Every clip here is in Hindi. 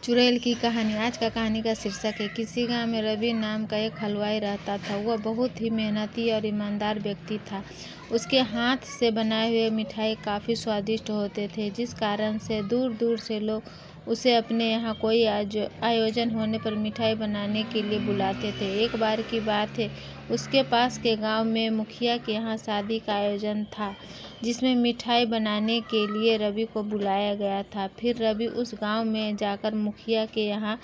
चुड़ैल की कहानी। आज का कहानी का शीर्षक है किसी गांव में रवि नाम का एक हलवाई रहता था। वह बहुत ही मेहनती और ईमानदार व्यक्ति था। उसके हाथ से बनाए हुए मिठाई काफ़ी स्वादिष्ट होते थे, जिस कारण से दूर दूर से लोग उसे अपने यहाँ कोई आयोजन होने पर मिठाई बनाने के लिए बुलाते थे। एक बार की बात है, उसके पास के गांव में मुखिया के यहाँ शादी का आयोजन था, जिसमें मिठाई बनाने के लिए रवि को बुलाया गया था। फिर रवि उस गांव में जाकर मुखिया के यहाँ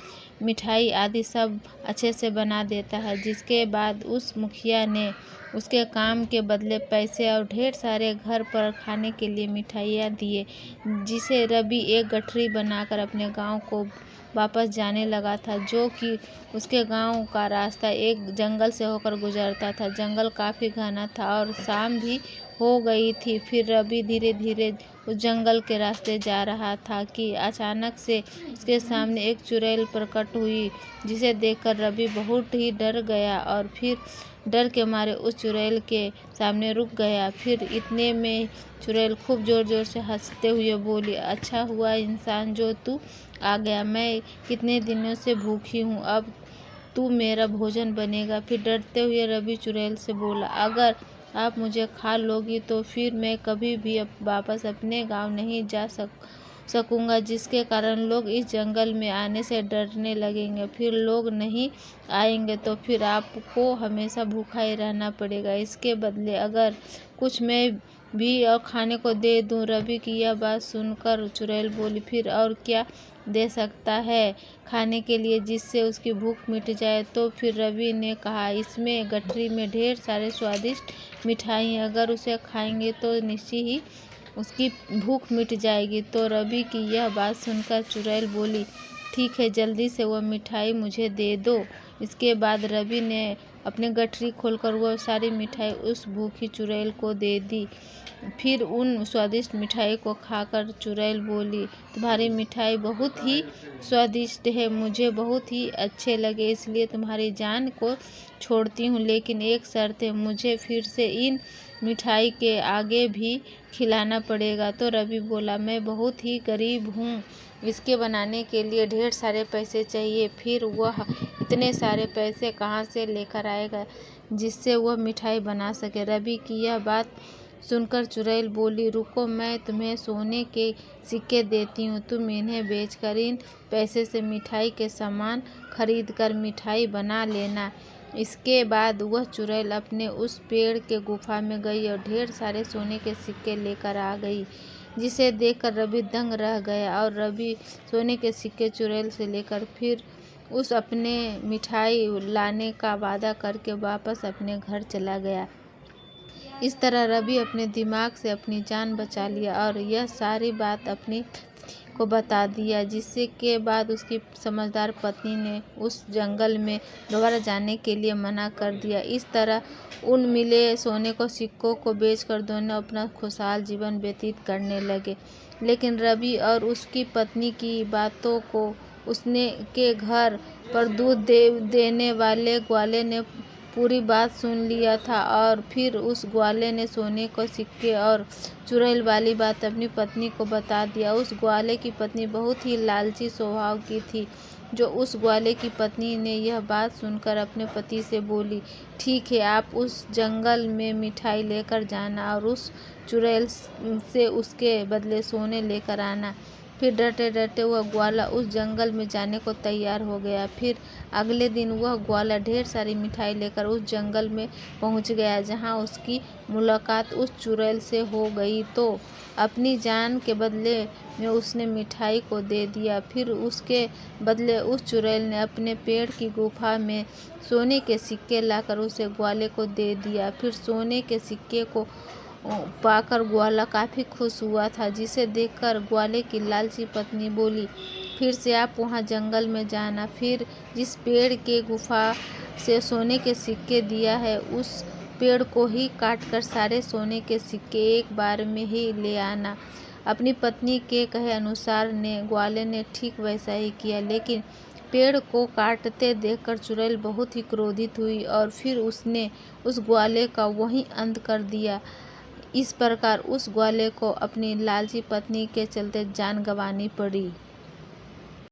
मिठाई आदि सब अच्छे से बना देता है, जिसके बाद उस मुखिया ने उसके काम के बदले पैसे और ढेर सारे घर पर खाने के लिए मिठाइयाँ दिए, जिसे रवि एक गठरी बनाकर अपने गांव को वापस जाने लगा था, जो कि उसके गांव का रास्ता एक जंगल से होकर गुजरता था। जंगल काफ़ी घना था और शाम भी हो गई थी। फिर रवि धीरे धीरे उस जंगल के रास्ते जा रहा था कि अचानक से उसके सामने एक चुड़ैल प्रकट हुई, जिसे देखकर रवि बहुत ही डर गया और फिर डर के मारे उस चुड़ैल के सामने रुक गया। फिर इतने में चुड़ैल खूब जोर जोर से हंसते हुए बोली, अच्छा हुआ इंसान जो तू आ गया। मैं कितने दिनों से भूखी हूँ, अब तू मेरा भोजन बनेगा। फिर डरते हुए रवि चुड़ैल से बोला, अगर आप मुझे खा लोगी तो फिर मैं कभी भी वापस अपने गांव नहीं जा सकूंगा, जिसके कारण लोग इस जंगल में आने से डरने लगेंगे। फिर लोग नहीं आएंगे तो फिर आपको हमेशा भूखा ही रहना पड़ेगा। इसके बदले अगर कुछ मैं भी और खाने को दे दूं। रवि की यह बात सुनकर चुड़ैल बोली, फिर और क्या दे सकता है खाने के लिए जिससे उसकी भूख मिट जाए। तो फिर रवि ने कहा, इसमें गठरी में ढेर सारे स्वादिष्ट मिठाई हैं, अगर उसे खाएंगे तो निश्चय ही उसकी भूख मिट जाएगी। तो रवि की यह बात सुनकर चुड़ैल बोली, ठीक है, जल्दी से वह मिठाई मुझे दे दो। इसके बाद रवि ने अपने गठरी खोलकर वह सारी मिठाई उस भूखी चुड़ैल को दे दी। फिर उन स्वादिष्ट मिठाई को खाकर चुड़ैल बोली, तुम्हारी मिठाई बहुत ही स्वादिष्ट है, मुझे बहुत ही अच्छे लगे, इसलिए तुम्हारी जान को छोड़ती हूँ, लेकिन एक शर्त है, मुझे फिर से इन मिठाई के आगे भी खिलाना पड़ेगा। तो रवि बोला, मैं बहुत ही गरीब हूँ, इसके बनाने के लिए ढेर सारे पैसे चाहिए। फिर वह इतने सारे पैसे कहाँ से लेकर आएगा जिससे वह मिठाई बना सके। रवि की यह बात सुनकर चुड़ैल बोली, रुको, मैं तुम्हें सोने के सिक्के देती हूँ, तुम इन्हें बेचकर इन पैसे से मिठाई के सामान खरीद कर मिठाई बना लेना। इसके बाद वह चुड़ैल अपने उस पेड़ के गुफा में गई और ढेर सारे सोने के सिक्के लेकर आ गई, जिसे देखकर रवि दंग रह गया। और रवि सोने के सिक्के चुड़ैल से लेकर फिर उस अपने मिठाई लाने का वादा करके वापस अपने घर चला गया। इस तरह रवि अपने दिमाग से अपनी जान बचा लिया और यह सारी बात अपनी को बता दिया, जिससे के बाद उसकी समझदार पत्नी ने उस जंगल में दोबारा जाने के लिए मना कर दिया। इस तरह उन मिले सोने को सिक्कों को बेचकर दोनों अपना खुशहाल जीवन व्यतीत करने लगे। लेकिन रवि और उसकी पत्नी की बातों को उसने के घर पर दूध देने वाले ग्वाले ने पूरी बात सुन लिया था और फिर उस ग्वाले ने सोने को सिक्के और चुड़ैल वाली बात अपनी पत्नी को बता दिया। उस ग्वाले की पत्नी बहुत ही लालची स्वभाव की थी। जो उस ग्वाले की पत्नी ने यह बात सुनकर अपने पति से बोली, ठीक है, आप उस जंगल में मिठाई लेकर जाना और उस चुड़ैल से उसके बदले सोने लेकर आना। फिर डरते डरते वह ग्वाला उस जंगल में जाने को तैयार हो गया। फिर अगले दिन वह ग्वाला ढेर सारी मिठाई लेकर उस जंगल में पहुंच गया, जहां उसकी मुलाकात उस चुड़ैल से हो गई। तो अपनी जान के बदले में उसने मिठाई को दे दिया। फिर उसके बदले उस चुड़ैल ने अपने पेड़ की गुफा में सोने के सिक्के लाकर उसे ग्वाले को दे दिया। फिर सोने के सिक्के को पाकर ग्वाला काफ़ी खुश हुआ था, जिसे देखकर ग्वाले की लालची पत्नी बोली, फिर से आप वहां जंगल में जाना। फिर जिस पेड़ के गुफा से सोने के सिक्के दिया है, उस पेड़ को ही काटकर सारे सोने के सिक्के एक बार में ही ले आना। अपनी पत्नी के कहे अनुसार ग्वाले ने ठीक वैसा ही किया, लेकिन पेड़ को काटते देखकर चुड़ैल बहुत ही क्रोधित हुई और फिर उसने उस ग्वाले का वहीं अंत कर दिया। इस प्रकार उस ग्वाले को अपनी लालची पत्नी के चलते जान गंवानी पड़ी।